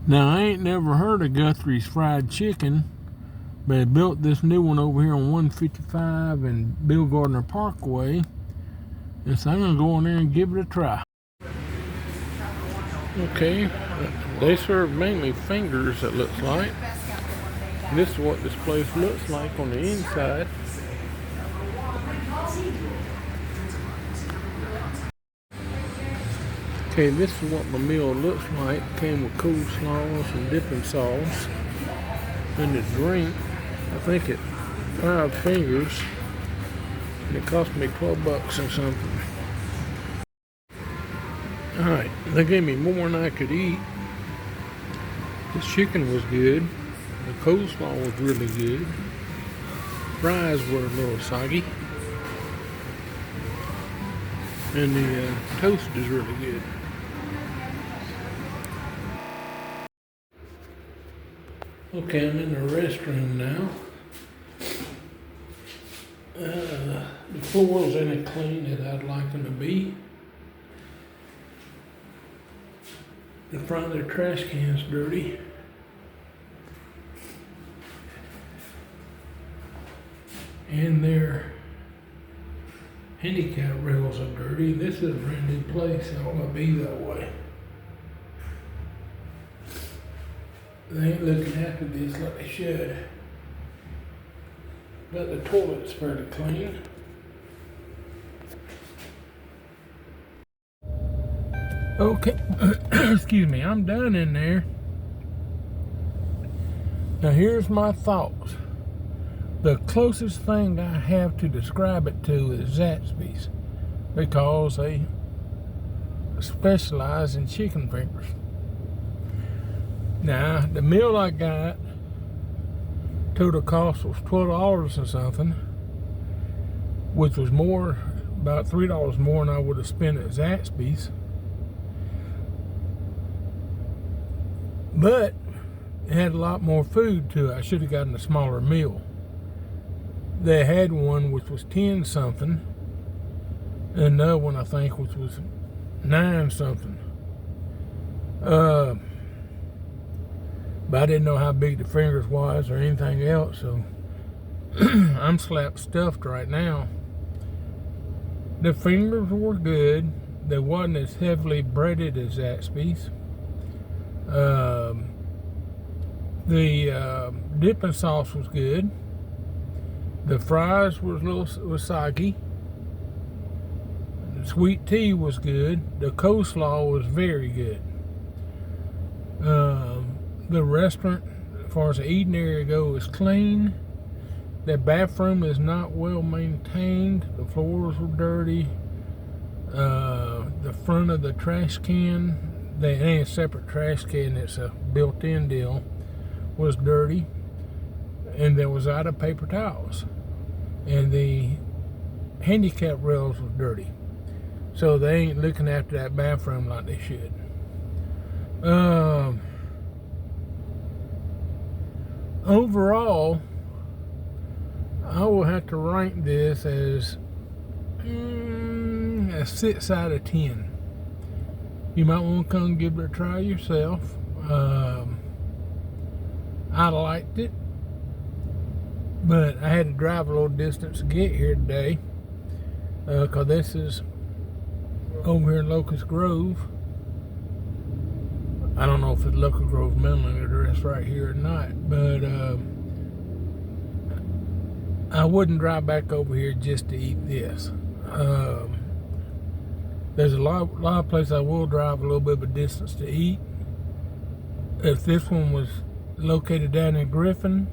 Now, I ain't never heard of Guthries fried chicken, but they built this new one over here on 155 and Bill Gardner Parkway. And so I'm going to go in there and give it a try. Okay, they serve mainly fingers, it looks like. This is what this place looks like on the inside. Okay, this is what my meal looks like. Came with coleslaw, some dipping sauce, and the drink. I think it's 5 fingers, and it cost me $12 or something. Alright, they gave me more than I could eat. This chicken was good. The coleslaw was really good. Fries were a little soggy. And the toast is really good. Okay, I'm in the restroom now. The floors ain't clean as I'd like them to be. The front of their trash can's dirty. And their handicap rails are dirty. This is a brand new place. It ought to be that way. They ain't looking after this like they should. But the toilet's fairly clean. Okay, excuse me, I'm done in there. Now here's my thoughts. The closest thing I have to describe it to is Zaxby's, because they specialize in chicken fingers. Now, the meal I got, total cost was $12 or something, which was more, about $3 more than I would have spent at Zaxby's. But it had a lot more food to it. I should have gotten a smaller meal. They had one which was 10 something, and another one I think which was 9 something. But I didn't know how big the fingers was or anything else, so I'm slap stuffed right now. The fingers were good. They wasn't as heavily breaded as Zaxby's. The dipping sauce was good. The fries was soggy. The sweet tea was good. The coleslaw was very good. The restaurant, as far as the eating area goes, is clean. The bathroom is not well maintained. The floors were dirty. The front of the trash can, they ain't a separate trash can, it's a built-in deal, was dirty. And there was out of paper towels. And the handicap rails was dirty. So they ain't looking after that bathroom like they should. Overall, I will have to rank this as a 6 out of 10. You might want to come and give it a try yourself. I liked it, but I had to drive a little distance to get here today, because this is over here in Locust Grove. I don't know if it's Locust Grove mailing address right here or not, but I wouldn't drive back over here just to eat this. There's a lot of places I will drive a little bit of a distance to eat. If this one was located down in Griffin,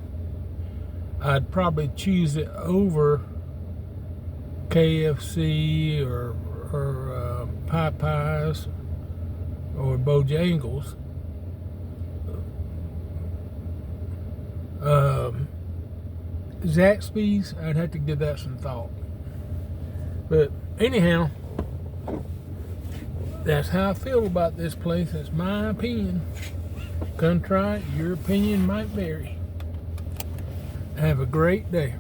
I'd probably choose it over KFC or Popeyes or Bojangles. Zaxby's, I'd have to give that some thought. But anyhow, that's how I feel about this place. That's my opinion. Come try it. Your opinion might vary. Have a great day.